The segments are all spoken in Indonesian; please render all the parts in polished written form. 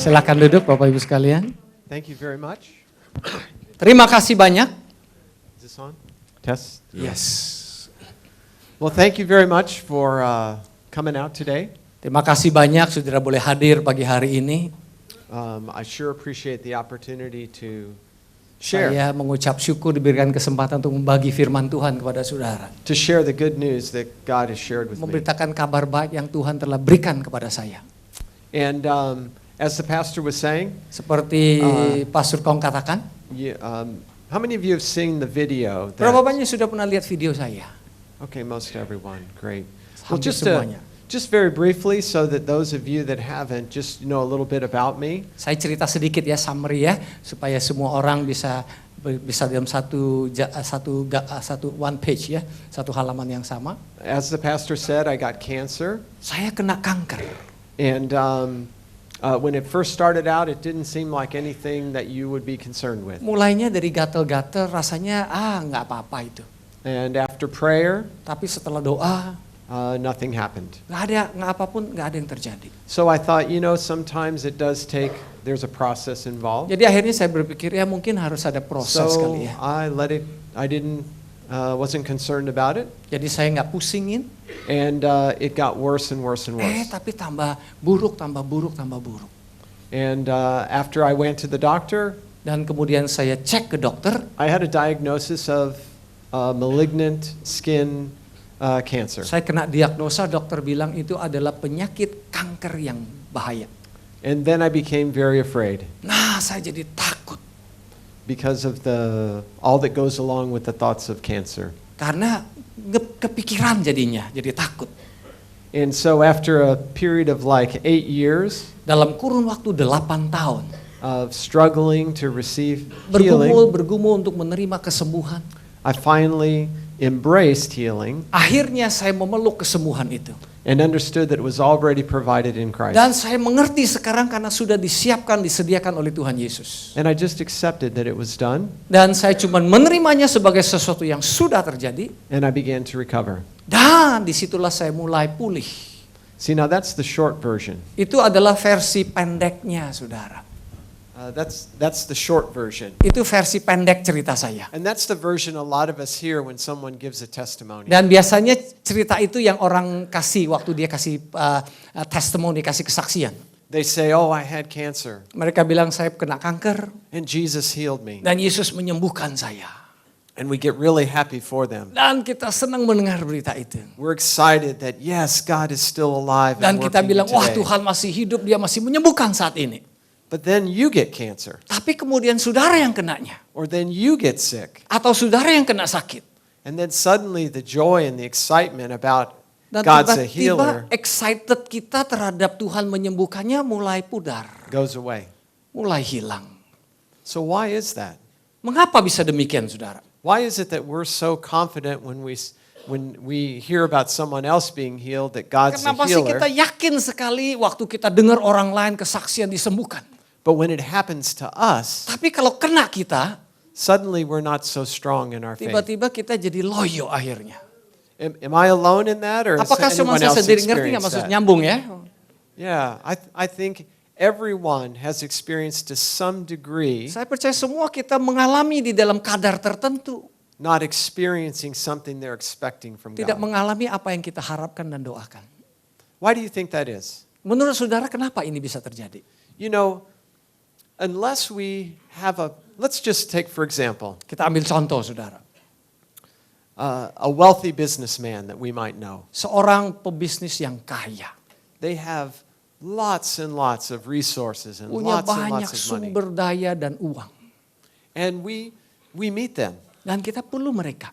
Silakan duduk Bapak Ibu sekalian. Thank you very much. Terima kasih banyak. Is this on? Test? Yes. Well, thank you very much for coming out today. Terima kasih banyak saudara boleh hadir pagi hari ini. I sure appreciate the opportunity to share. Saya mengucap syukur diberikan kesempatan untuk membagi firman Tuhan kepada saudara. To share the good news that God has shared with me. Memberitakan kabar baik yang Tuhan telah berikan kepada saya. And as the pastor was saying, Seperti Pastor Kong katakan, how many of you have seen the video? berapa banyak sudah pernah lihat video saya? Okay, most everyone. Great. Well, Hampir semuanya. just very briefly, so that those of you that haven't, just know a little bit about me. Saya cerita sedikit ya, summary ya, supaya semua orang bisa dalam satu one page ya, satu halaman yang sama. As the pastor said, I got cancer. Saya kena kanker. And when it first started out, it didn't seem like anything that you would be concerned with. Mulainya dari gatal-gatal, rasanya nggak apa-apa itu. And after prayer, Tapi setelah doa, nothing happened. nggak ada yang terjadi. So I thought, sometimes it does take, there's a process involved. Jadi akhirnya saya berpikir ya mungkin harus ada proses So kali ya. I wasn't concerned about it. Jadi saya nggak pusingin. And it got worse and worse and worse. Tapi tambah buruk. And after I went to the doctor, Dan kemudian saya cek ke dokter. I had a diagnosis of malignant skin cancer. Saya kena diagnosa, dokter bilang itu adalah penyakit kanker yang bahaya. And then I became very afraid Nah, saya jadi takut. because of all that goes along with the thoughts of cancer. Karena kepikiran jadinya, jadi takut. And so after a period of like 8 years Dalam kurun waktu 8 tahun, of struggling to receive healing, bergumul untuk menerima kesembuhan. I finally embraced healing Akhirnya saya memeluk kesembuhan itu. and understood that it was already provided in Christ. Dan saya mengerti sekarang karena sudah disediakan oleh Tuhan Yesus. And I just accepted that it was done, Dan saya cuma menerimanya sebagai sesuatu yang sudah terjadi. and I began to recover. Dan disitulah saya mulai pulih. See, now that's the short version. Itu adalah versi pendeknya, saudara. That's the short version. Itu versi pendek cerita saya. And that's the version a lot of us hear when someone gives a testimony. Dan biasanya cerita itu yang orang kasih waktu dia kasih testimoni, kasih kesaksian. They say, "Oh, I had cancer, Mereka bilang saya kena kanker and Jesus healed me." dan Yesus menyembuhkan saya. And we get really happy for them. Dan kita senang mendengar berita itu. We're excited that, yes, God is still alive Dan and kita working bilang, wah today. Tuhan masih hidup, dia masih menyembuhkan saat ini. But then you get cancer, Tapi kemudian saudara yang kenanya. or then you get sick. Atau saudara yang kena sakit. And then suddenly the joy and the excitement about Dan God's a tiba-tiba healer excited kita terhadap Tuhan menyembuhkannya mulai pudar. goes away. Mulai hilang. So why is that? Mengapa bisa demikian, saudara? Why is it that we're so confident when we hear about someone else being healed that God's a Kenapa sih healer, kita yakin sekali waktu kita dengar orang lain kesaksian disembuhkan? but when it happens to us, Tapi kalau kena kita, suddenly we're not so strong in our faith? tiba-tiba kita jadi loyo akhirnya. Am I alone in that, or has Apakah cuma anyone saya else sendiri ngerti nggak experienced maksud that? nyambung ya? Yeah, I think everyone has experienced to some degree Saya percaya semua kita mengalami di dalam kadar tertentu. not experiencing something they're expecting from Tidak God. mengalami apa yang kita harapkan dan doakan. Why do you think that is? Menurut saudara kenapa ini bisa terjadi? Unless we have let's just take for example, Kita ambil contoh saudara. a wealthy businessman that we might know. Seorang pebisnis yang kaya. They have lots and lots of resources and Punya lots and banyak lots of money. sumber daya dan uang. And we meet them. Dan kita perlu mereka.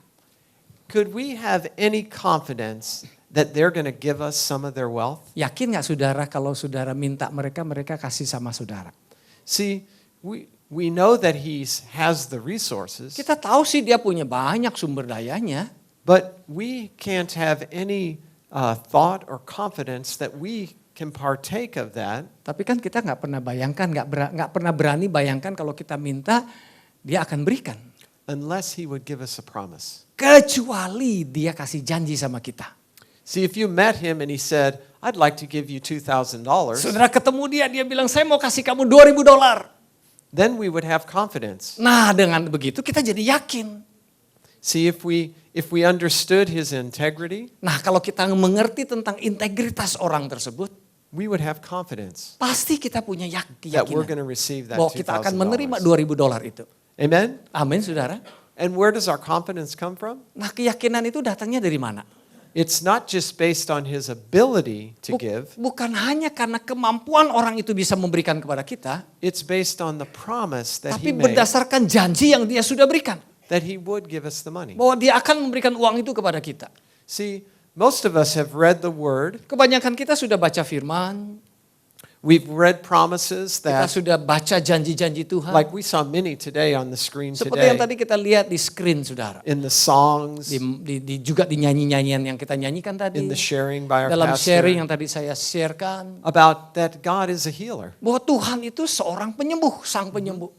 Could we have any confidence that they're going to give us some of their wealth? Yakin gak saudara kalau saudara minta mereka kasih sama saudara? See, we know that he has the resources, Kita tahu sih dia punya banyak sumber dayanya. but we can't have any thought or confidence that we can partake of that Tapi kan kita nggak pernah bayangkan, nggak pernah berani bayangkan kalau kita minta dia akan berikan. unless he would give us a promise. Kecuali dia kasih janji sama kita. See, if you met him and he said, I'd like to give you $2,000. Saudara ketemu dia bilang, saya mau kasih kamu $2,000. Then we would have confidence. Nah, dengan begitu kita jadi yakin. See, if we understood his integrity, Nah, kalau kita mengerti tentang integritas orang tersebut, we would have confidence pasti kita punya that we're going keyakinan to receive that bahwa kita akan menerima $2,000. $2,000 itu. Amen? Amin, saudara. And where does our confidence come from? Nah, keyakinan itu datangnya dari mana? It's not just based on his ability to give. Bukan hanya karena kemampuan orang itu bisa memberikan kepada kita, It's based on the promise that tapi he made berdasarkan janji yang dia sudah berikan. that he would give us the money. Bahwa dia akan memberikan uang itu kepada kita. See, most of us have read the word. Kebanyakan kita sudah baca firman, We've read promises kita that, sudah baca janji-janji Tuhan. like we saw many today on the screen Seperti yang today, tadi kita lihat di screen, saudara. in the songs, Juga di nyanyi-nyanyian yang kita nyanyikan tadi. in the sharing by our Dalam sharing pastor, yang tadi saya sharekan. about that God is a healer. Bahwa Tuhan itu seorang penyembuh, sang penyembuh.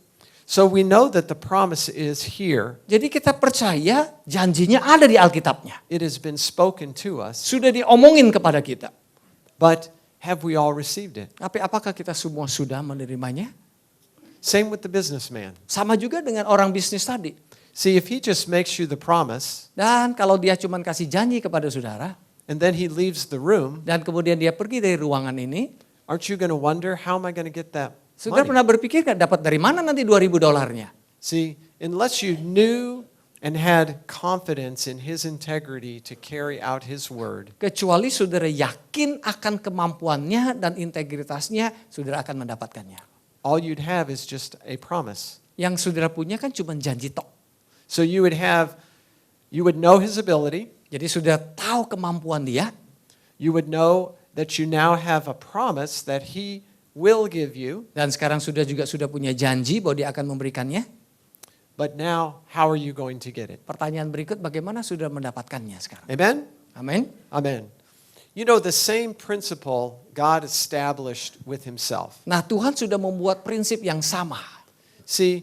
So we know that the promise is here. Jadi kita percaya janjinya ada di Alkitabnya. It has been spoken to us, Sudah diomongin kepada kita. but have we all received it? Tapi apakah kita semua sudah menerimanya? Same with the businessman. Sama juga dengan orang bisnis tadi. See, if he just makes you the promise, Dan kalau dia cuma kasih janji kepada saudara, and then he leaves the room, dan kemudian dia pergi dari ruangan ini, aren't you going to wonder, how am I going to get that saudara money? pernah berpikir gak dapat dari mana nanti $2,000? See, unless you knew and had confidence in his integrity to carry out his word, Kecuali saudara yakin akan kemampuannya dan integritasnya, saudara akan mendapatkannya. all you'd have is just a promise. Yang saudara punya kan cuma janji tok. So you would know his ability, Jadi sudah tahu kemampuan dia, you would know that you now have a promise that he will give you, dan sekarang sudah punya janji bahwa dia akan memberikannya. but now how are you going to get it? Pertanyaan berikut, bagaimana saudara mendapatkannya sekarang? Amen? Amin. Amen. You know, the same principle God established with himself. Nah, Tuhan sudah membuat prinsip yang sama. See,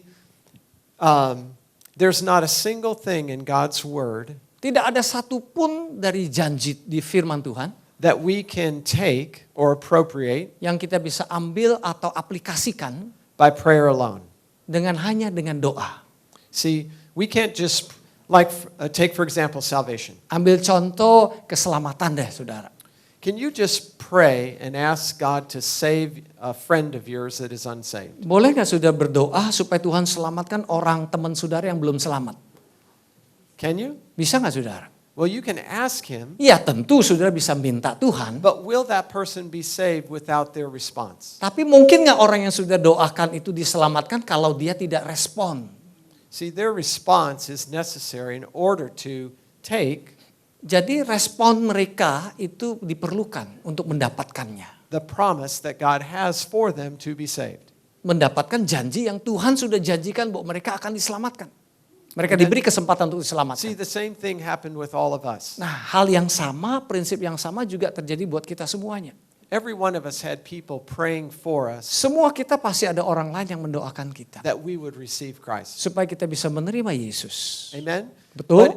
there's not a single thing in God's word Tidak ada satupun dari janji di firman Tuhan that we can take or appropriate yang kita bisa ambil atau aplikasikan by prayer alone. hanya dengan doa. See, we can't just, take for example, salvation. Ambil contoh keselamatan deh, saudara. Can you just pray and ask God to save a friend of yours that is unsaved? Boleh nggak saudara berdoa supaya Tuhan selamatkan orang teman saudara yang belum selamat? Can you? Bisa nggak saudara? Well, you can ask him, Ya tentu saudara bisa minta Tuhan. but will that person be saved without their response? Tapi mungkin nggak orang yang sudah doakan itu diselamatkan kalau dia tidak respon? See, their response is necessary in order to take Jadi respon mereka itu diperlukan untuk mendapatkannya. the promise that God has for them to be saved. Mendapatkan janji yang Tuhan sudah janjikan bahwa mereka akan diselamatkan. Mereka diberi kesempatan untuk See, diselamatkan. the same thing happened with all of us. Nah, hal yang sama, prinsip yang sama juga terjadi buat kita semuanya. Every one of us had people praying for us Semua kita pasti ada orang lain yang mendoakan kita. that we would receive Christ. Supaya kita bisa menerima Yesus. Amen? Betul? But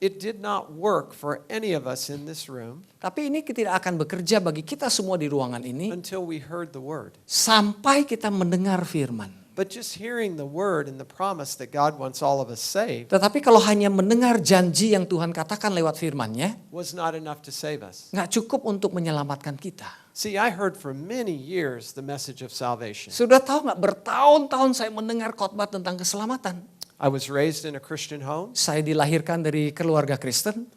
it did not work for any of us in this room Tapi ini tidak akan bekerja bagi kita semua di ruangan ini until we heard the word. sampai kita mendengar firman. But just hearing the word and the promise that God wants all of us saved Tetapi kalau hanya mendengar janji yang Tuhan katakan lewat firman-Nya, was not enough to save us. nggak cukup untuk menyelamatkan kita. See, I heard for many years the message of salvation. Sudah tahu nggak, bertahun-tahun saya mendengar khotbah tentang keselamatan. I was raised in a Christian home. Saya dilahirkan dari keluarga Kristen.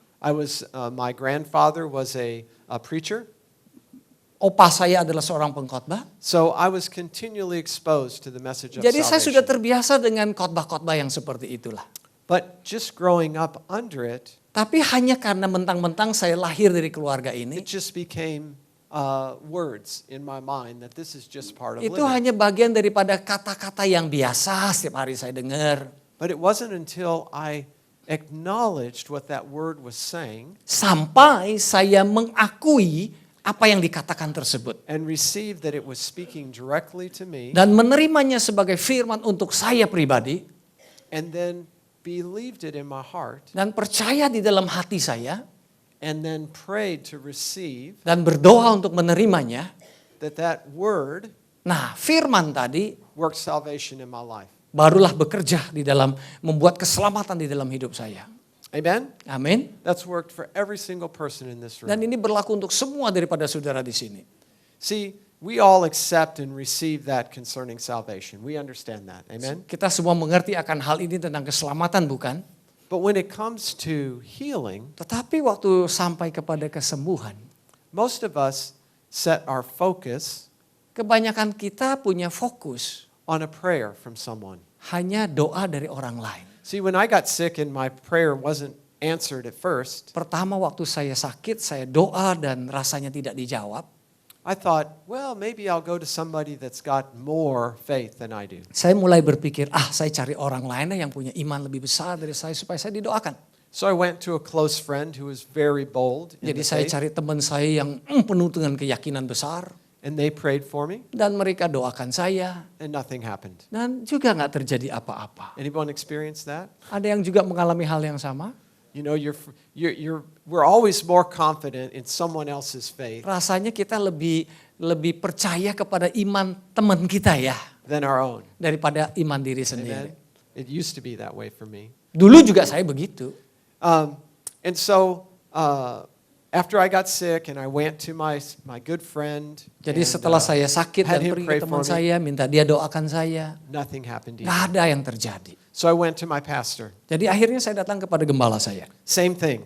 My grandfather was a preacher. Opa saya adalah seorang pengkhotbah. So I was continually exposed to the message of Jadi saya sudah salvation. terbiasa dengan khotbah-khotbah yang seperti itulah. But just growing up under it, Tapi hanya karena mentang-mentang saya lahir dari keluarga ini, it just became words in my mind that this is just part of itu living. hanya bagian daripada kata-kata yang biasa setiap hari saya dengar. But it wasn't until I acknowledged what that word was saying Sampai saya mengakui apa yang dikatakan tersebut. and received that it was speaking directly to me, Dan menerimanya sebagai firman untuk saya pribadi. and then believed it in my heart, Dan percaya di dalam hati saya. and then prayed to receive, dan berdoa untuk menerimanya, that word nah firman tadi worked salvation in my life. barulah bekerja di dalam membuat keselamatan di dalam hidup saya. Amen? Amin. That's worked for every single person in this Dan room. ini berlaku untuk semua daripada saudara di sini. See, we all accept and receive that concerning salvation. We understand that. Amen? Kita semua mengerti akan hal ini tentang keselamatan, bukan? But when it comes to healing, Tetapi waktu sampai kepada kesembuhan, most of us set our focus kebanyakan kita punya fokus on a prayer from someone. hanya doa dari orang lain. See, when I got sick and my prayer wasn't answered at first, Pertama waktu saya sakit, saya doa dan rasanya tidak dijawab. I thought, well, maybe I'll go to somebody that's got more faith than I do. Saya mulai berpikir, saya cari orang lain yang punya iman lebih besar dari saya supaya saya didoakan. So I went to a close friend who was very bold in Jadi the saya faith, cari teman saya yang penuh dengan keyakinan besar. and they prayed for me, Dan mereka doakan saya. and nothing happened. Dan juga nggak terjadi apa-apa. Anyone experience that? Ada yang juga mengalami hal yang sama. You know, we're always more confident in someone else's faith Rasanya kita lebih percaya kepada iman teman kita ya. than our own. Daripada iman diri sendiri. Amen? It used to be that way for me. Dulu juga saya begitu. And so after I got sick and I went to my good friend, Jadi and, setelah saya sakit had dan him pergi pray ke teman for me, saya, minta dia doakan saya. nothing happened Nggak either. ada yang terjadi. So I went to my pastor. Jadi akhirnya saya datang kepada gembala saya. Same thing.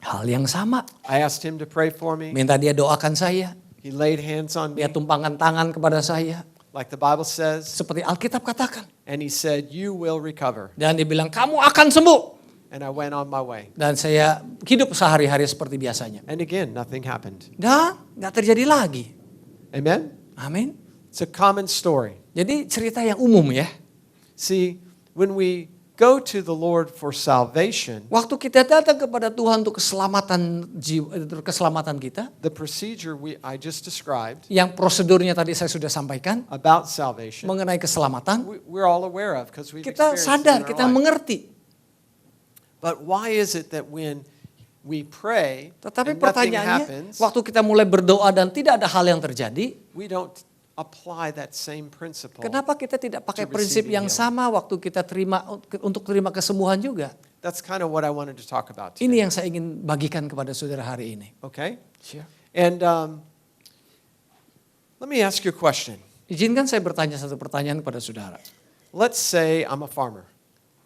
Hal yang sama. I asked him to pray for me. Minta dia doakan saya. He laid hands on me, Dia tumpangkan tangan kepada saya. like the Bible says, Seperti Alkitab katakan. and he said, "You will recover." Dan dia bilang, kamu akan sembuh. And I went on my way. Dan saya hidup sehari-hari seperti biasanya. And again, nothing happened. Dan nggak terjadi lagi. Amen? Amin. It's a common story. Jadi cerita yang umum ya. See, when we go to the Lord for salvation, Waktu kita datang kepada Tuhan untuk keselamatan jiwa, keselamatan kita, the procedure I just described yang prosedurnya tadi saya sudah sampaikan about salvation, mengenai keselamatan, we're all aware of because we've kita experienced sadar, it in kita our life. mengerti. But why is it that when we pray Tetapi and nothing pertanyaannya, happens, waktu kita mulai berdoa dan tidak ada hal yang terjadi, we don't apply that same principle? kenapa kita tidak pakai To prinsip receiving yang healing. sama waktu kita untuk terima kesembuhan juga? That's kind of what I wanted to talk about today. Ini yang saya ingin bagikan kepada saudara hari ini. Okay? And let me ask you a question. Izinkan saya bertanya satu pertanyaan kepada saudara. Let's say I'm a farmer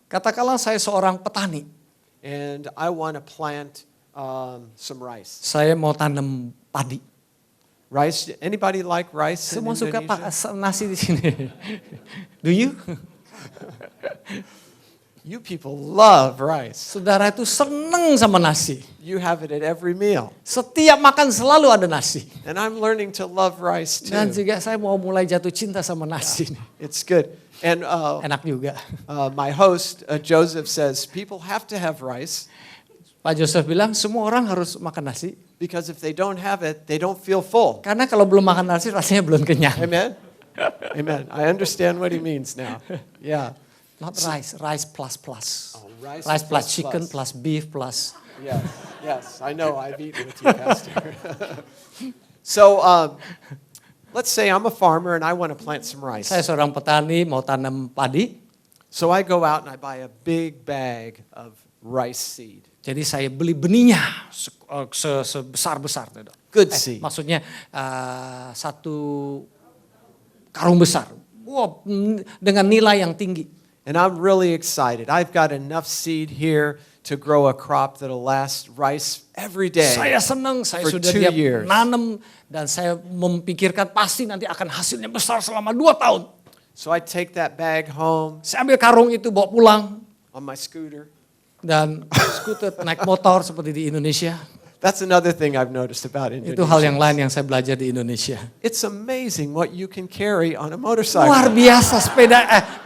Katakanlah saya seorang petani. and I want to plant some rice. Saya mau tanam padi. Rice, anybody like rice in Semua suka Indonesia? nasi di sini. Do you? You people love rice. Saudara itu seneng sama nasi. You have it at every meal. Setiap makan selalu ada nasi. And I'm learning to love rice too. Dan juga saya mau mulai jatuh cinta sama nasi. It's good. And Enak juga. my host, Joseph, says people have to have rice Pak Joseph bilang semua orang harus makan nasi. because if they don't have it, they don't feel full. Karena kalau belum makan nasi rasanya belum kenyang. Amen? Amen. I understand what he means now. Yeah. Not rice, rice plus plus. Oh, rice Rice plus plus chicken plus. plus beef plus. Yes, yes, I know. I've eaten with you, Pastor. So, let's say I'm a farmer and I want to plant some rice. Saya seorang petani mau tanam padi. So I go out and I buy a big bag of rice seed. Jadi saya beli benihnya sebesar-besar. Good seed. Maksudnya satu karung besar. Wow, dengan nilai yang tinggi. And I'm really excited. I've got enough seed here to grow a crop that'll last rice every day. Saya senang, saya for sudah 2 dia years. nanam dan saya memikirkan pasti nanti akan hasilnya besar selama 2 tahun. So I take that bag home Saya ambil karung itu bawa pulang on my scooter. dan skuter naik motor seperti di Indonesia. That's another thing I've noticed about Itu hal yang Indonesia. lain yang saya belajar di Indonesia. It's amazing what you can carry on a motorcycle. Luar biasa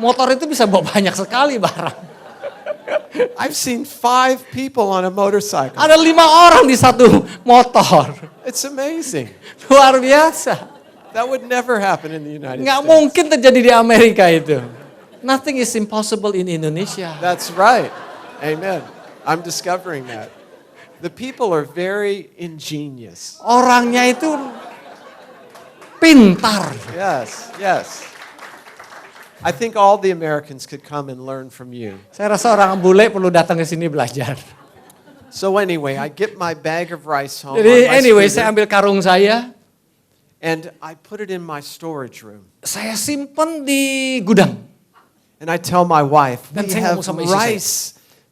motor itu bisa bawa banyak sekali barang. I've seen 5 people on a motorcycle. Ada 5 orang di satu motor. It's amazing. Luar biasa. That would never happen in the United Nggak States. mungkin terjadi di Amerika itu. Nothing is impossible in Indonesia. That's right. Amen. I'm discovering that. The people are very ingenious. Orangnya itu pintar. Yes, yes. I think all the Americans could come and learn from you. Saya rasa orang bule perlu datang ke sini belajar. So anyway, I get my bag of rice home Jadi on my anyway, scooter, saya ambil karung saya, and I put it in my storage room. saya simpen di gudang. And I tell my wife, Dan we saya have ngomong sama istri saya. rice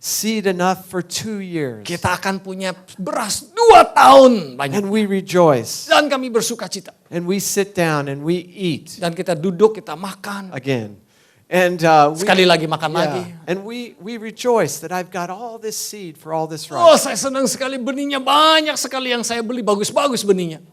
seed enough for 2 years. Kita akan punya beras 2 tahun banyak. And we rejoice. Dan kami bersuka cita. And we sit down and we eat Dan kita duduk, kita makan. again. And Sekali lagi makan lagi. And we rejoice that I've got all this seed for all this Oh, rice. saya senang sekali benihnya, banyak sekali yang saya beli, bagus-bagus benihnya.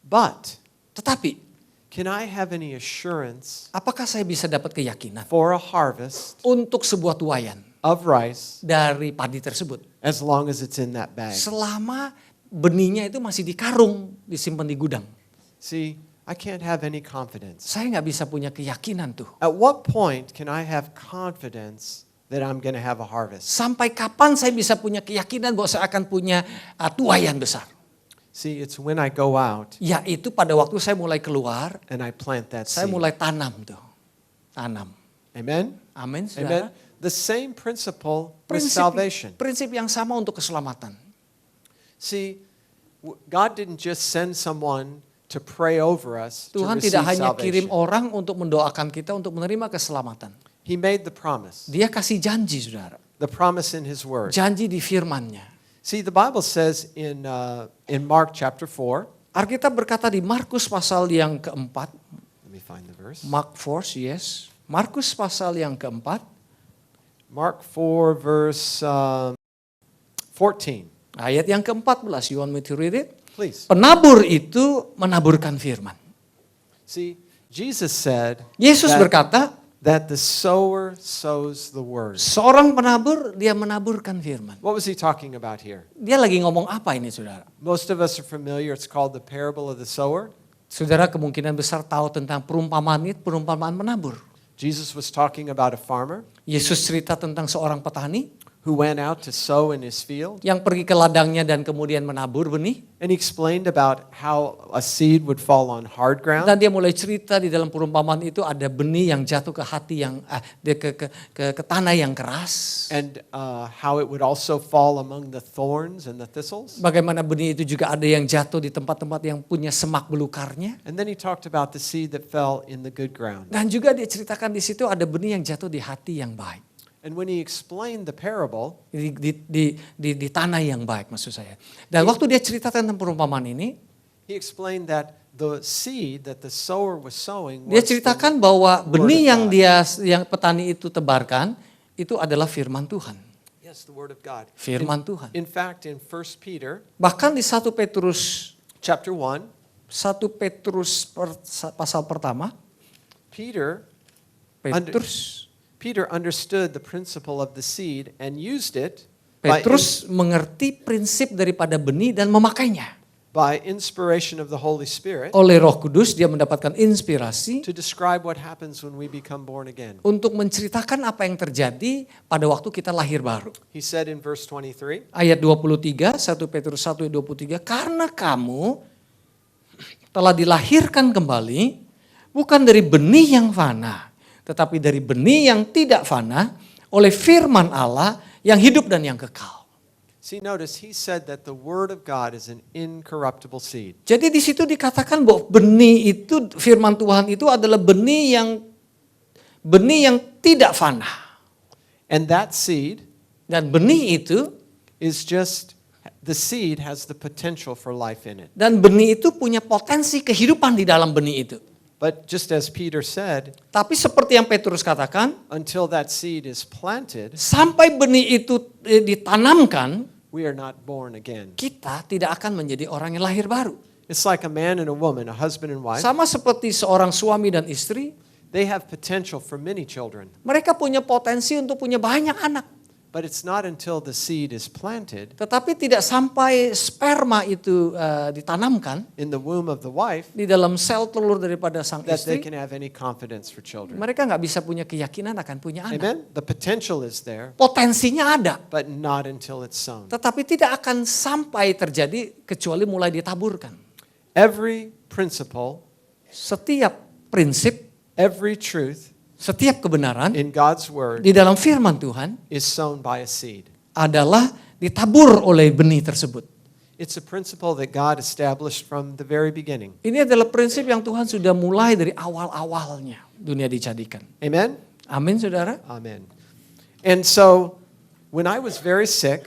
But Tetapi, can I have any assurance apakah saya bisa dapat keyakinan for a harvest untuk sebuah tuaian of rice dari padi tersebut? as long as it's in that bag? Selama benihnya itu masih di karung, disimpan di gudang. See, I can't have any confidence. Saya nggak bisa punya keyakinan tuh. At what point can I have confidence that I'm going to have a harvest? Sampai kapan saya bisa punya keyakinan bahwa saya akan punya tuaian besar? See, it's when I go out Yaitu pada waktu saya mulai keluar, and I plant that saya seed. mulai tanam tuh. Tanam. Amen? Amin, Amen? saudara. The same principle with Prinsip, salvation. prinsip yang sama untuk keselamatan. See, God didn't just send someone to pray over us to Tuhan receive tidak hanya kirim salvation. orang untuk mendoakan kita untuk menerima keselamatan. He made the promise. Dia kasih janji, saudara. The promise in His Word. Janji di firman-Nya. See, the Bible says in Mark chapter 4, Alkitab berkata di Markus pasal yang keempat, let me find the verse. Mark 4, yes. Markus pasal yang keempat, Mark 4 verse 14. ayat yang ke-14. You want me to read it? Please. Penabur itu menaburkan firman. See, Jesus said Yesus that, berkata, that the sower sows the word. seorang penabur, dia menaburkan firman. What was he talking about here? Dia lagi ngomong apa ini, saudara? Most of us are familiar. It's called the parable of the sower. Saudara kemungkinan besar tahu tentang perumpamaan penabur. Jesus was talking about a farmer Yesus cerita tentang seorang petani who went out to sow in his field. yang pergi ke ladangnya dan kemudian menabur benih. And he explained about how a seed would fall on hard ground. Dan dia mulai cerita di dalam perumpamaan itu ada benih yang jatuh ke hati yang ke tanah yang keras. And how it would also fall among the thorns and the thistles. Bagaimana benih itu juga ada yang jatuh di tempat-tempat yang punya semak belukarnya. And then he talked about the seed that fell in the good ground. Dan juga dia ceritakan di situ ada benih yang jatuh di hati yang baik. And when he explained the parable, Di tanah yang baik maksud saya. Dan waktu dia cerita tentang perumpamaan ini, he explained that the seed that the sower was sowing dia was ceritakan bahwa benih Word of yang petani itu tebarkan itu adalah firman Tuhan. yes, the word of God. Firman Tuhan. In fact, in 1 Peter Bahkan di 1 Petrus chapter 1, pasal pertama, Peter understood the principle of the seed and used it Petrus mengerti prinsip daripada benih dan memakainya. by inspiration of the Holy Spirit Oleh Roh Kudus dia mendapatkan inspirasi to describe what happens when we become born again. untuk menceritakan apa yang terjadi pada waktu kita lahir baru. He said in verse 23, Ayat 23, 1 Petrus 1 ayat 23, karena kamu telah dilahirkan kembali bukan dari benih yang fana, tetapi dari benih yang tidak fana oleh firman Allah yang hidup dan yang kekal. see, notice he said that the word of God is an incorruptible seed. Jadi di situ dikatakan bahwa benih itu, firman Tuhan itu adalah benih yang tidak fana. And that seed Dan benih itu, is just, the seed has the potential for life in it. dan benih itu punya potensi kehidupan di dalam benih itu. But just as Peter said, Tapi seperti yang Petrus katakan, until that seed is planted, sampai benih itu ditanamkan, we are not born again. kita tidak akan menjadi orang yang lahir baru. It's like a man and a woman, a husband and wife. Sama seperti seorang suami dan istri, They have potential for many children. mereka punya potensi untuk punya banyak anak. But it's not until the seed is planted Tetapi tidak sampai sperma itu ditanamkan in the womb of the wife di dalam sel telur daripada sang that they istri, can have any confidence for children. mereka nggak bisa punya keyakinan akan punya anak. Amen? The potential is there, Potensinya ada, but not until it's sown. tetapi tidak akan sampai terjadi kecuali mulai ditaburkan. Every principle, Setiap prinsip, every truth setiap kebenaran in God's word di dalam firman Tuhan is sown by a seed. adalah ditabur oleh benih tersebut. It's a principle that God established from the very beginning. Ini adalah prinsip yang Tuhan sudah mulai dari awal-awalnya dunia dijadikan. Amen? Amin, saudara. Amen. And so, when I was very sick,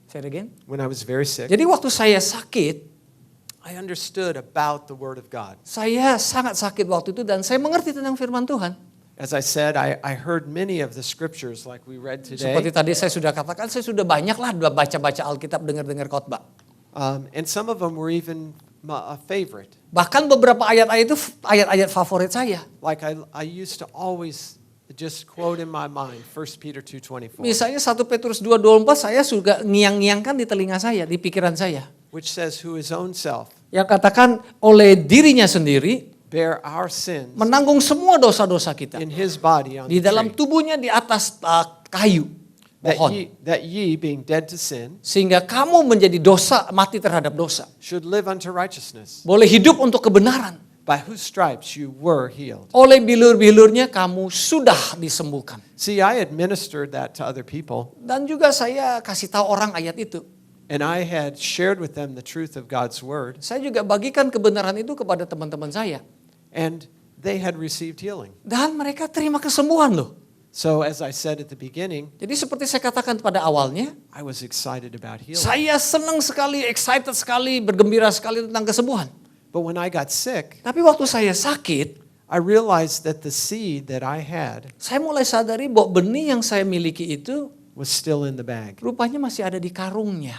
Say it again. Jadi waktu saya sakit, I understood about the Word of God. saya sangat sakit waktu itu dan saya mengerti tentang firman Tuhan. As I said, I heard many of the scriptures like we read Seperti today. tadi saya sudah katakan, saya sudah banyaklah baca-baca Alkitab, dengar-dengar khotbah. And some of them were even a favorite. Bahkan beberapa ayat-ayat itu ayat-ayat favorit saya. Like I used to always just quote in my mind 1 Peter 2:24, Misalnya 1 Petrus 2:24 saya sudah ngiang-ngiangkan di telinga saya, di pikiran saya. which says, who his own self Yang katakan oleh dirinya sendiri bear our sins menanggung semua dosa-dosa kita. in his body on Di the dalam tree, tubuhnya di atas kayu, pohon. that ye being dead to sin Sehingga kamu menjadi dosa, mati terhadap dosa. should live unto righteousness, Boleh hidup untuk kebenaran. by whose stripes you were healed. Oleh bilur-bilurnya kamu sudah disembuhkan. See, I administered that to other people, Dan juga saya kasih tahu orang ayat itu. and I had shared with them the truth of God's word, Saya juga bagikan kebenaran itu kepada teman-teman saya. and they had received healing. Dan mereka terima kesembuhan loh. So as I said at the beginning, Jadi seperti saya katakan pada awalnya, I was excited about healing. saya senang sekali, excited sekali, bergembira sekali tentang kesembuhan. But when I got sick, Tapi waktu saya sakit, I realized that the seed that I had saya mulai sadari bahwa benih yang saya miliki itu was still in the bag. rupanya masih ada di karungnya.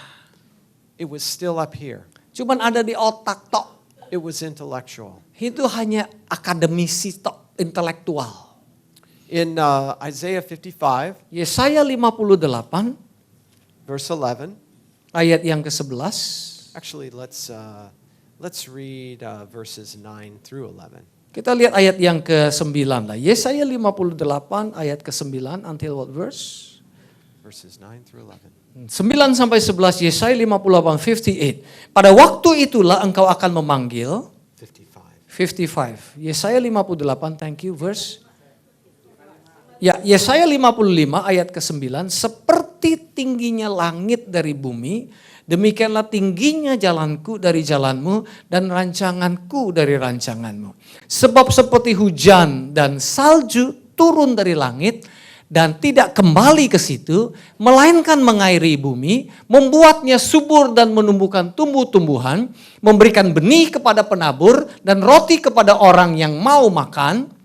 It was still up here. Cuman ada di otak tok. It was intellectual. Itu hanya akademisi tok, intelektual. In Isaiah 55, Yesaya 58 verse 11, ayat yang ke-11. actually let's read verses 9 through 11. Kita lihat ayat yang ke-9 lah. Yesaya 58 ayat ke-9 until what verse? Verses 9 through 11. 9 sampai 11 Yesaya 58, 58. Pada waktu itulah engkau akan memanggil 55. Yesaya 58, thank you, verse. Ya, Yesaya 55 ayat ke-9, seperti tingginya langit dari bumi, demikianlah tingginya jalanku dari jalanmu dan rancanganku dari rancanganmu. Sebab seperti hujan dan salju turun dari langit dan tidak kembali ke situ, melainkan mengairi bumi, membuatnya subur dan menumbuhkan tumbuh-tumbuhan, memberikan benih kepada penabur dan roti kepada orang yang mau makan.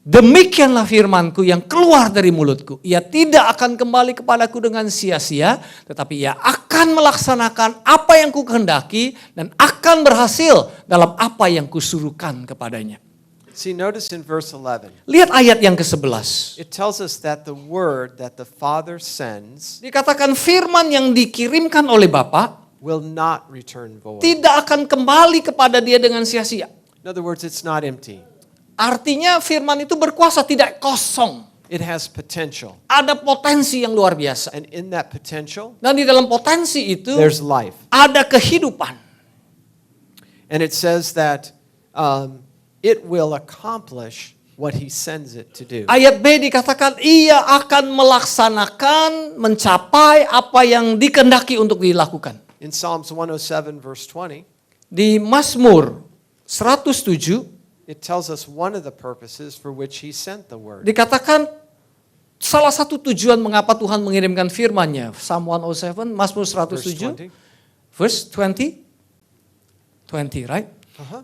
Demikianlah firmanku yang keluar dari mulutku. Ia tidak akan kembali kepadaku dengan sia-sia, tetapi ia akan melaksanakan apa yang kukehendaki dan akan berhasil dalam apa yang kusuruhkan kepadanya. See, notice in verse 11, Lihat ayat yang ke-11. it tells us that the word that the Father sends Dikatakan firman yang dikirimkan oleh Bapa will not return void. tidak akan kembali kepada dia dengan sia-sia. In other words, it's not empty. Artinya firman itu berkuasa, tidak kosong. It has potential. Ada potensi yang luar biasa. And in that potential, Dan di dalam potensi itu there's life. ada kehidupan. And it says that it will accomplish what he sends it to do. Ayat B dikatakan ia akan melaksanakan, mencapai apa yang dikehendaki untuk dilakukan. In Psalms 107 verse 20, Di Mazmur 107 it tells us one of the purposes for which he sent the word. dikatakan salah satu tujuan mengapa Tuhan mengirimkan firman-Nya. Psalm 107, Mazmur Verse 107, 20. verse 20. 20, right?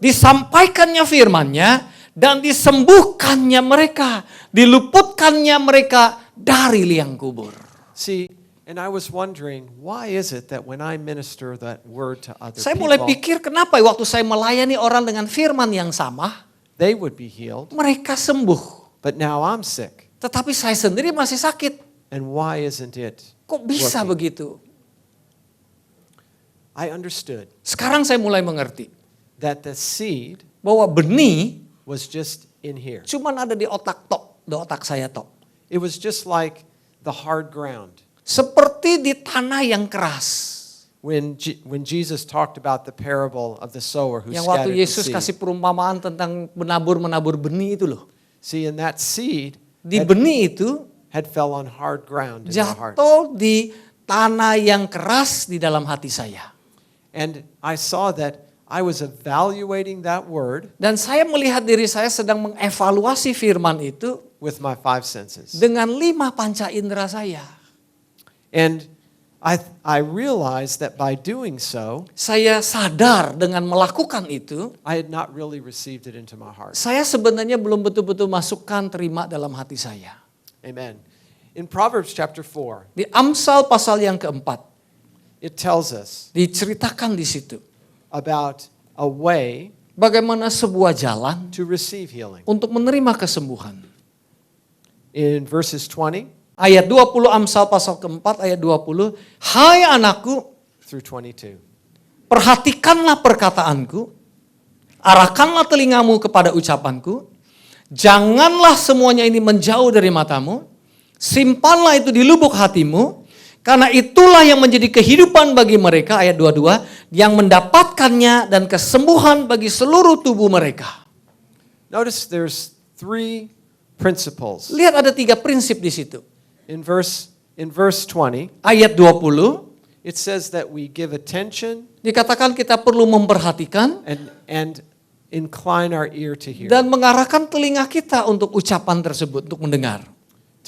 Disampaikannya firman-Nya dan disembuhkannya mereka, diluputkannya mereka dari liang kubur. See, and I was wondering, why is it that when I minister that word to other Saya mulai people, pikir kenapa waktu saya melayani orang dengan firman yang sama, they would be healed, mereka sembuh. but now I'm sick. Tetapi saya sendiri masih sakit. And why isn't it Kok bisa working? begitu? I understood Sekarang saya mulai mengerti that the seed bahwa benih was just in here. cuman ada di otak saya tok. It was just like the hard ground. Seperti di tanah yang keras. When Jesus talked about the parable of the sower who Yang waktu scattered the Yesus seed. kasih perumpamaan tentang menabur benih itu loh. See, and that seed Di benih itu had fell on hard ground in our hearts. jatuh di tanah yang keras di dalam hati saya. And I saw that I was evaluating that word Dan saya melihat diri saya sedang mengevaluasi firman itu with my 5 senses. dengan 5 panca indera saya. And I realized that by doing so, Saya sadar dengan melakukan itu, I had not really received it into my heart. saya sebenarnya belum betul-betul masukkan terima dalam hati saya. Amen. In Proverbs chapter 4, Di Amsal pasal yang keempat, it tells us diceritakan di situ about a way bagaimana sebuah jalan to receive healing. untuk menerima kesembuhan. In verses 20 Ayat 20 Amsal pasal keempat ayat 20, hai anakku, through 22. perhatikanlah perkataanku, arahkanlah telingamu kepada ucapanku, janganlah semuanya ini menjauh dari matamu, simpanlah itu di lubuk hatimu, karena itulah yang menjadi kehidupan bagi mereka, ayat 22, yang mendapatkannya dan kesembuhan bagi seluruh tubuh mereka. Notice there's 3 principles. Lihat ada 3 prinsip di situ. In verse 20, Ayat 20, it says that we give attention dikatakan kita perlu memperhatikan and incline our ear to hear. dan mengarahkan telinga kita untuk ucapan tersebut, untuk mendengar.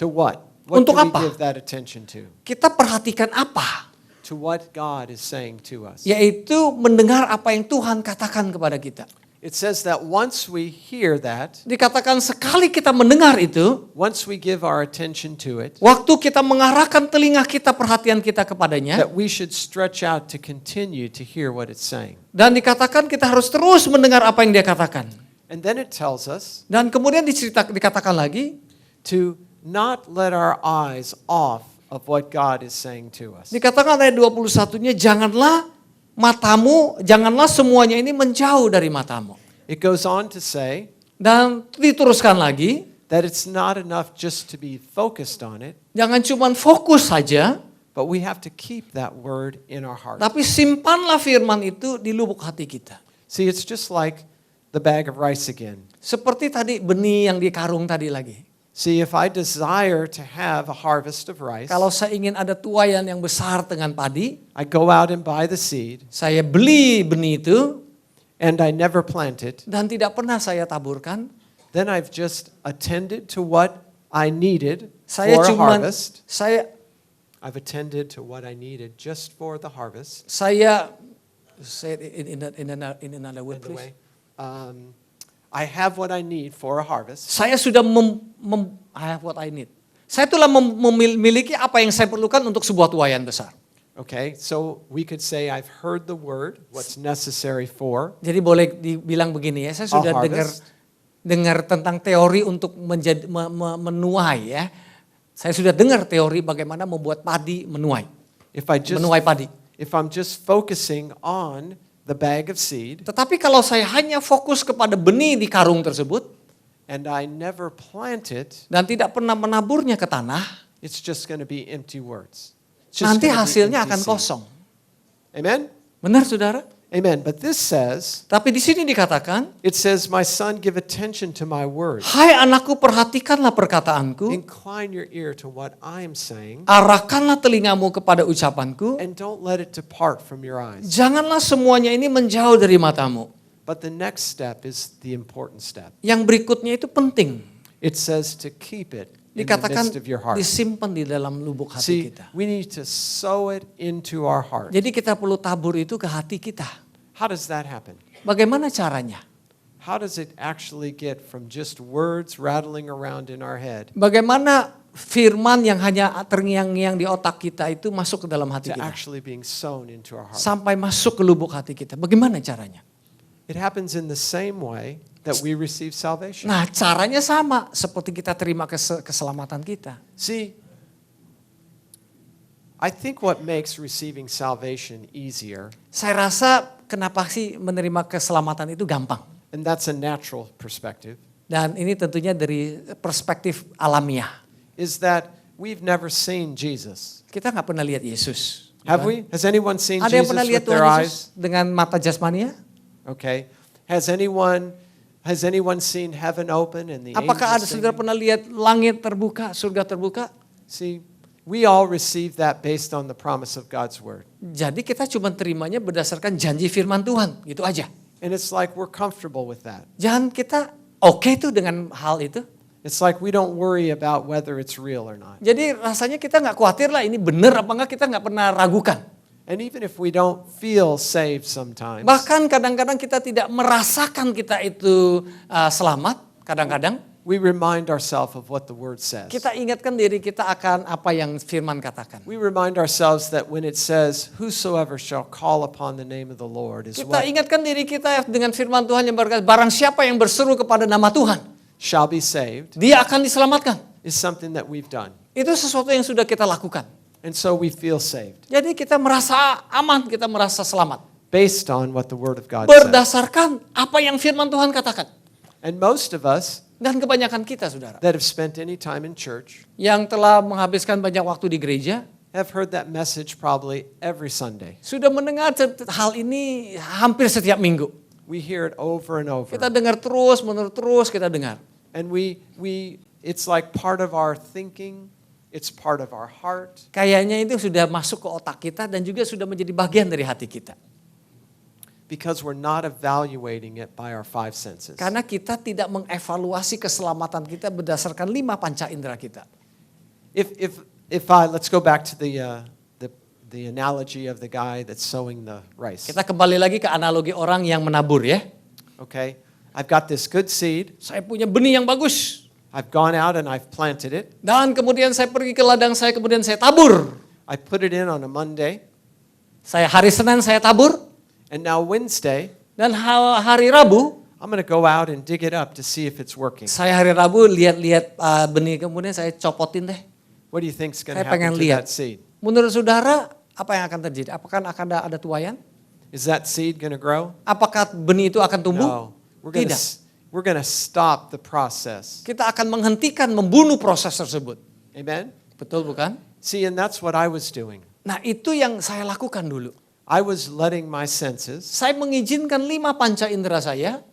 To what? What Untuk do we apa? give that attention to? Kita perhatikan apa? To what God is saying to us. Yaitu mendengar apa yang Tuhan katakan kepada kita. It says that once we hear that, Dikatakan sekali kita mendengar itu, once we give our attention to it, waktu kita mengarahkan telinga kita, perhatian kita kepadanya, that we should stretch out to continue to hear what it's saying. dan dikatakan kita harus terus mendengar apa yang dia katakan. And then it tells us Dan kemudian dikatakan lagi, to not let our eyes off of what God is saying to us. dikatakan ayat 21-nya, janganlah matamu, janganlah semuanya ini menjauh dari matamu. It goes on to say Dan diteruskan lagi, that it's not enough just to be focused on it, jangan cuma fokus saja, but we have to keep that word in our heart. tapi simpanlah firman itu di lubuk hati kita. See, it's just like the bag of rice again. Seperti tadi benih yang di karung tadi lagi. See, if I desire to have a harvest of rice, Kalau saya ingin ada tuaian yang besar dengan padi, I go out and buy the seed, saya beli benih itu and I never plant it, dan tidak pernah saya taburkan. then I've just attended to what I needed Saya for a cuma harvest. I've attended to what I needed just for the harvest. saya say it in another word, By the please. way, I have what I need for a harvest. Saya sudah I have what I need. Saya telah memiliki apa yang saya perlukan untuk sebuah tuaian besar. Okay, so we could say I've heard the word, what's necessary for. Jadi boleh dibilang begini ya, saya sudah harvest. dengar tentang teori untuk menuai ya. Saya sudah dengar teori bagaimana membuat padi menuai. Menuai padi. If I'm just focusing on the bag of seed Tetapi kalau saya hanya fokus kepada benih di karung tersebut and I never plant it, dan tidak pernah menaburnya ke tanah, it's just going to be empty words. It's just nanti gonna be hasilnya empty akan seed. kosong. Amen? Benar saudara? Amen. But this says, Tapi di sini dikatakan, it says, my son, give attention to my words. hai anakku, perhatikanlah perkataanku, Incline your ear to what I'm saying arahkanlah telingamu kepada ucapanku, and don't let it depart from your eyes. janganlah semuanya ini menjauh dari matamu. But the next step is the important step. Yang berikutnya itu penting. It says to keep it in the Dikatakan midst of your heart. disimpan di dalam lubuk hati See, kita. we need to sow it into our heart. Jadi kita perlu tabur itu ke hati kita. How does that happen? Bagaimana caranya? How does it actually get from just words rattling around in our head Bagaimana firman yang hanya terngiang-ngiang di otak kita itu masuk ke dalam hati to kita? actually being sown into our heart? Sampai masuk ke lubuk hati kita. Bagaimana caranya? It happens in the same way that we receive salvation. Nah, caranya sama seperti kita terima keselamatan kita. See, I think what makes receiving salvation easier, Saya rasa kenapa sih menerima keselamatan itu gampang. and that's a natural perspective, Dan ini tentunya dari perspektif alamiah. is that we've never seen Jesus. Kita nggak pernah lihat Yesus. Have we? Has anyone seen Ada yang Jesus pernah lihat with their Tuhan eyes? Yesus dengan mata jasmania? Okay. Has anyone seen heaven open and the Apakah ada angels saudara singing? pernah lihat langit terbuka, surga terbuka? See, we all receive that based on the promise of God's word. Jadi kita cuma terimanya berdasarkan janji firman Tuhan, gitu aja. And it's like we're comfortable with that. Jangan kita oke tuh dengan hal itu. It's like we don't worry about whether it's real or not. Jadi rasanya kita nggak khawatir lah ini benar apa enggak, kita nggak pernah ragukan. And even if we don't feel saved sometimes, Bahkan kadang-kadang kita tidak merasakan kita itu selamat, kadang-kadang. we remind ourselves of what the word says. Kita ingatkan diri kita akan apa yang firman katakan. We remind ourselves that when it says, whosoever shall call upon the name of the Lord is Kita what ingatkan diri kita dengan firman Tuhan yang berkata, barang siapa yang berseru kepada nama Tuhan, shall be saved, dia akan diselamatkan. is something that we've done. Itu sesuatu yang sudah kita lakukan. And so we feel saved Jadi kita merasa aman, kita merasa selamat. based on what the word of God says. Berdasarkan apa yang firman Tuhan katakan. And most of us Dan kebanyakan kita, saudara, that have spent any time in church yang telah menghabiskan banyak waktu di gereja, have heard that message probably every Sunday. sudah mendengar hal ini hampir setiap minggu. We hear it over and over. Kita dengar terus, menerus terus kita dengar. And it's like part of our thinking, it's part of our heart. Kayaknya itu sudah masuk ke otak kita dan juga sudah menjadi bagian dari hati kita. Because we're not evaluating it by our five senses. Karena kita tidak mengevaluasi keselamatan kita berdasarkan 5 panca indera kita. Let's go back to the analogy of the guy that's sowing the rice. Kita kembali lagi ke analogi orang yang menabur ya. Okay, I've got this good seed. Saya punya benih yang bagus. I've gone out and I've planted it. Dan kemudian saya pergi ke ladang saya, kemudian saya tabur. I put it in on a Monday. Hari Senin saya tabur. And now Wednesday, Dan hari Rabu, I'm going to go out and dig it up to see if it's working. saya hari Rabu lihat-lihat benih, kemudian saya copotin deh. What do you think's going to Saya happen pengen to lihat. that seed? Menurut saudara, apa yang akan terjadi? Apakah akan ada tuayan? Is that seed going to grow? Apakah benih itu akan tumbuh? No. Tidak. We're going to stop the process. Kita akan menghentikan, membunuh proses tersebut. Amen? Betul bukan? See, and that's what I was doing. Nah itu yang saya lakukan dulu. I was letting my senses Saya mengizinkan 5 panca indera saya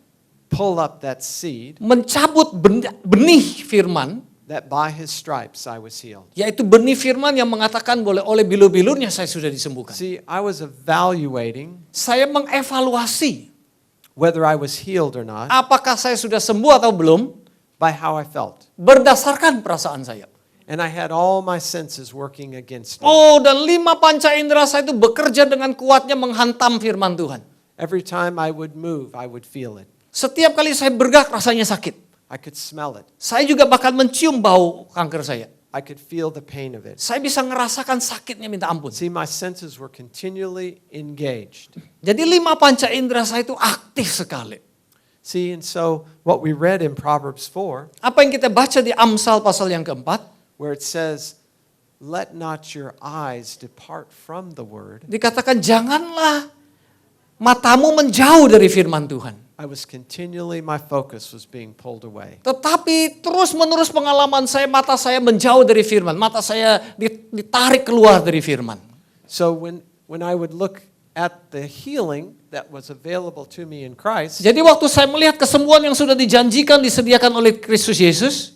pull up that seed mencabut benih firman, that by his stripes I was healed. yaitu benih firman yang mengatakan boleh oleh bilur-bilurnya saya sudah disembuhkan. See, I was evaluating Saya mengevaluasi whether I was healed or not apakah saya sudah sembuh atau belum by how I felt. berdasarkan perasaan saya. And I had all my senses working against me. Oh, dan 5 panca indera saya itu bekerja dengan kuatnya menghantam firman Tuhan. Every time I would move, I would feel it. Setiap kali saya bergerak rasanya sakit. I could smell it. Saya juga bahkan mencium bau kanker saya. I could feel the pain of it. Saya bisa ngerasakan sakitnya minta ampun. See, my senses were continually engaged. Jadi 5 panca indera saya itu aktif sekali. See, and so what we read in Proverbs 4, Apa yang kita baca di Amsal pasal yang keempat, where it says, let not your eyes depart from the word, dikatakan janganlah matamu menjauh dari firman Tuhan. my focus was being pulled away. Tetapi terus menerus pengalaman saya, mata saya menjauh dari firman. Mata saya ditarik keluar dari firman. So when I would look at the healing that was available to me in Christ, Jadi waktu saya melihat kesembuhan yang sudah dijanjikan, disediakan oleh Kristus Yesus,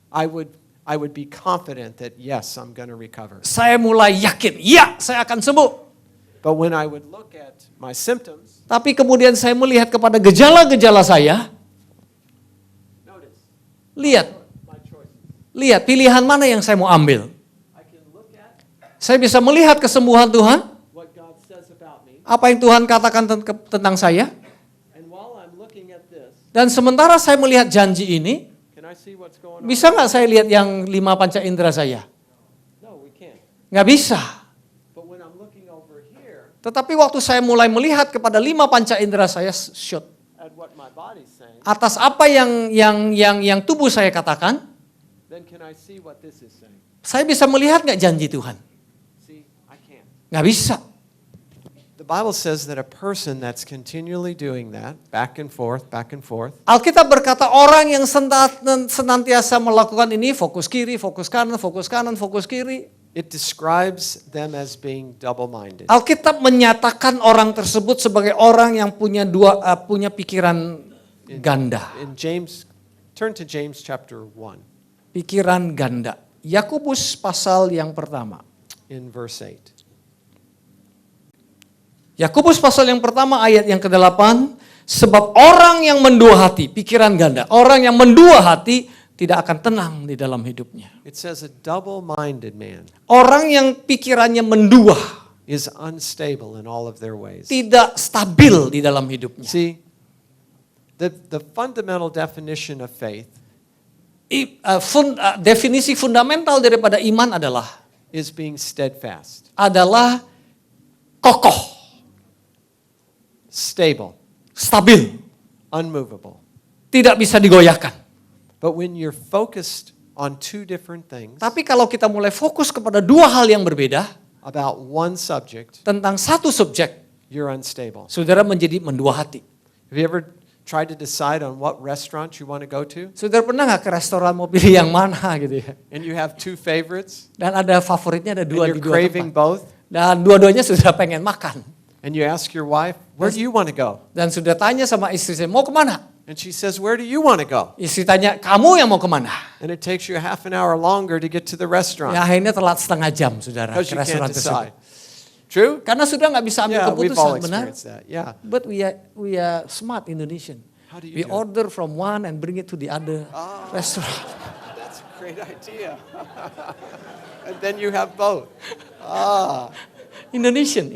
I would be confident that yes, I'm going to recover. saya mulai yakin, ya saya akan sembuh. But when I would look at my symptoms, Tapi kemudian saya melihat kepada gejala-gejala saya, notice lihat my choices. pilihan mana yang saya mau ambil. I can look at Saya bisa melihat kesembuhan Tuhan, what God says about me, apa yang Tuhan katakan tentang saya, and while I'm looking at this, dan sementara saya melihat janji ini, can I see what's going on? bisa nggak saya lihat yang 5 panca indera saya? No, we can't. Nggak bisa. But when I'm looking over here Tetapi waktu saya mulai melihat kepada 5 panca indera saya, shoot, at what my body's saying, atas apa yang tubuh saya katakan, then can I see what this is saying? saya bisa melihat nggak janji Tuhan? See, Nggak bisa. The Bible says that a person that's continually doing that, back and forth, Alkitab berkata orang yang senantiasa melakukan ini, fokus kiri, fokus kanan, fokus kanan, fokus kiri. it describes them as being double-minded. Alkitab menyatakan orang tersebut sebagai orang yang punya pikiran ganda. In James, turn to James chapter 1 Pikiran ganda. Yakobus pasal yang pertama. in verse 8. Yakobus pasal yang pertama ayat yang ke-8, sebab orang yang mendua hati, pikiran ganda, orang yang mendua hati tidak akan tenang di dalam hidupnya. It says a double-minded man Orang yang pikirannya mendua, is unstable in all of their ways. tidak stabil di dalam hidupnya. See, the fundamental definition of faith Definisi fundamental daripada iman is being steadfast, adalah kokoh, stable, stabil, unmovable. tidak bisa digoyahkan. But when you're focused on two different things Tapi kalau kita mulai fokus kepada dua hal yang berbeda, about one subject, tentang satu subjek, you're unstable. saudara menjadi mendua hati. Have you ever tried to decide on what restaurant you want to go to? Saudara pernah nggak ke restoran mau pilih yang mana gitu ya? And you have two favorites, Dan ada favoritnya, ada and dua you're di dua craving tempat. both, Dan dua-duanya sudah pengen makan. and you ask your wife, where do you want to go? Dan sudah tanya sama istri saya, mau kemana? And she says, where do you want to go? Istri tanya, kamu yang mau kemana? And it takes you half an hour longer to get to the Ya restaurant akhirnya telat setengah jam saudara because ke you can't restoran tersebut. decide. True? Karena sudah nggak bisa ambil Yeah, we've all keputusan, benar? experienced that. Yeah. But we are smart Indonesian. How do you We do it? order from one and bring it to the other restaurant. That's a great idea. And then you have both. Indonesian.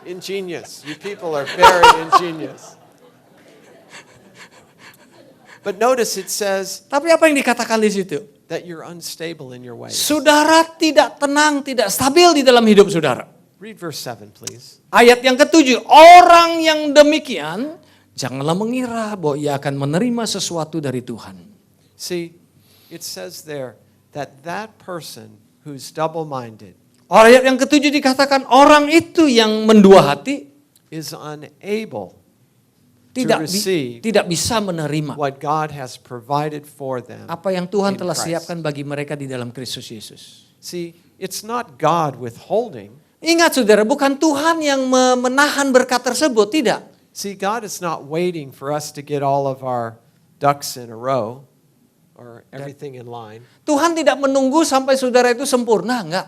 Ingenious. You people are very ingenious. But notice it says Tapi apa yang dikatakan di situ? that you're unstable in your ways. Saudara tidak tenang, tidak stabil di dalam hidup saudara. Read verse 7, please. Ayat yang ke-7, orang yang demikian janganlah mengira bahwa ia akan menerima sesuatu dari Tuhan. See, it says there that that person who's double-minded Ayat yang ke-7 dikatakan orang itu yang mendua hati is unable to receive tidak bisa menerima what God has provided for them. apa yang Tuhan in telah Christ. siapkan bagi mereka di dalam Kristus Yesus. See, it's not God withholding. Ingat saudara, bukan Tuhan yang menahan berkat tersebut, tidak. See, God is not waiting for us to get all of our ducks in a row or everything in line. Tuhan tidak menunggu sampai saudara itu sempurna, enggak.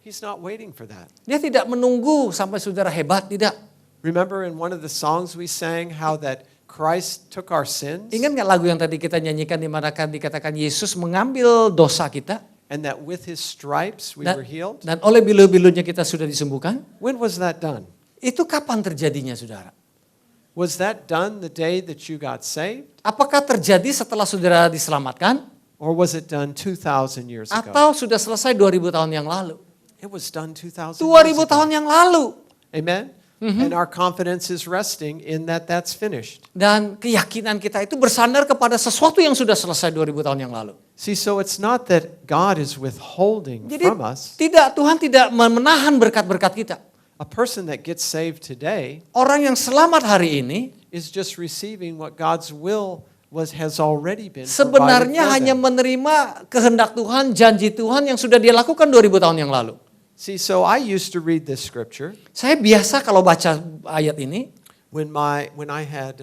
He's not waiting for that. Dia tidak menunggu sampai saudara hebat, tidak. Remember in one of the songs we sang how that Christ took our sins Ingat nggak lagu yang tadi kita nyanyikan di mana kan dikatakan Yesus mengambil dosa kita and that with his stripes we were healed? dan oleh bilu-bilunya kita sudah disembuhkan? When was that done? Itu kapan terjadinya saudara? Was that done the day that you got saved? Apakah terjadi setelah saudara diselamatkan? Or was it done 2,000 years ago? Atau sudah selesai 2000 tahun yang lalu? It was done 2,000 years 2000 ago. tahun yang lalu. Amen? And our confidence is resting in that that's finished. Dan keyakinan kita itu bersandar kepada sesuatu yang sudah selesai 2000 tahun yang lalu. See, so it's not that God is withholding Jadi from us. Tuhan tidak menahan berkat-berkat kita. A person that gets saved today Orang yang selamat hari ini is just receiving what God's will has already been sebenarnya provided hanya for them. menerima kehendak Tuhan, janji Tuhan yang sudah dia lakukan 2000 tahun yang lalu. See, so I used to read this scripture Saya biasa kalau baca ayat ini, when I had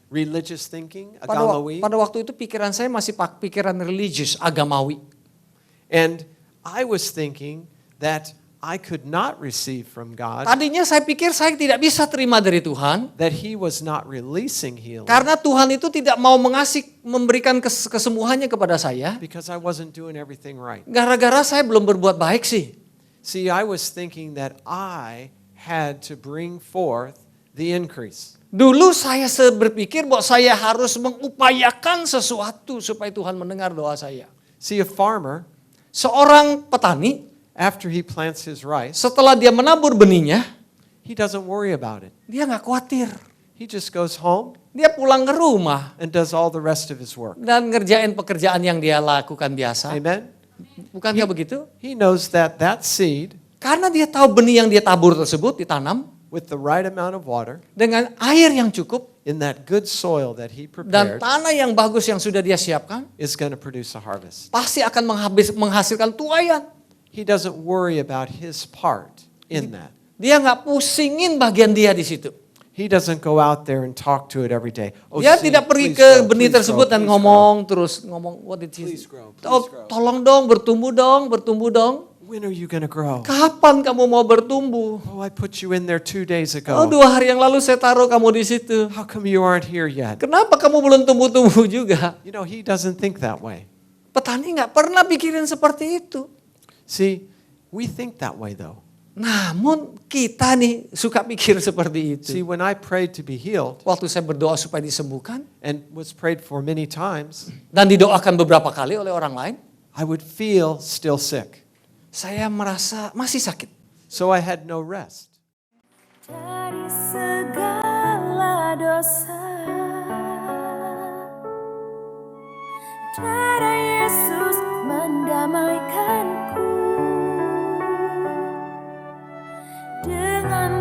religious thinking, agamawi, pada waktu itu pikiran saya masih pikiran religius, agamawi. and I was thinking that I could not receive from God, Tadinya saya pikir saya tidak bisa terima dari Tuhan, that He was not releasing healing karena Tuhan itu tidak mau memberikan kesembuhannya kepada saya, because I wasn't doing everything right. gara-gara saya belum berbuat baik sih. See, I was thinking that I had to bring forth the increase. Dulu saya berpikir bahwa saya harus mengupayakan sesuatu supaya Tuhan mendengar doa saya. See, a farmer, Seorang petani, after he plants his rice, setelah dia menabur benihnya, he doesn't worry about it. dia nggak khawatir. He just goes home Dia pulang ke rumah and does all the rest of his work. dan ngerjain pekerjaan yang dia lakukan biasa. Amen? Bukankah begitu? He knows that that seed, Karena dia tahu benih yang dia tabur tersebut ditanam with the right amount of water, dengan air yang cukup in that good soil that he dan prepared, tanah yang bagus yang sudah dia siapkan, is going to produce a harvest. pasti akan menghasilkan tuaian. He doesn't worry about his part in that. Dia nggak pusingin bagian dia di situ. He doesn't go out there and talk to it every day. Oh, Dia seed, tidak pergi please ke grow, benih please tersebut grow, dan please ngomong terus ngomong what did he Please say? grow, please Oh, grow. tolong dong bertumbuh dong. grow. When are you going to grow? Kapan kamu mau bertumbuh? Oh, I put you in there 2 days Oh, ago. 2 hari yang lalu saya taruh kamu di situ. How come you aren't here yet? Kenapa kamu belum tumbuh-tumbuh juga? You know, he doesn't think that way. Petani nggak pernah pikirin seperti itu. See, we think that way though. Namun kita nih suka pikir seperti See, itu. when I prayed to be healed Waktu saya berdoa supaya disembuhkan and was prayed for many times, dan didoakan beberapa kali oleh orang lain, I would feel still sick. saya merasa masih sakit. So I had no rest. Dari segala dosa, darah Yesus mendamaikanku dengan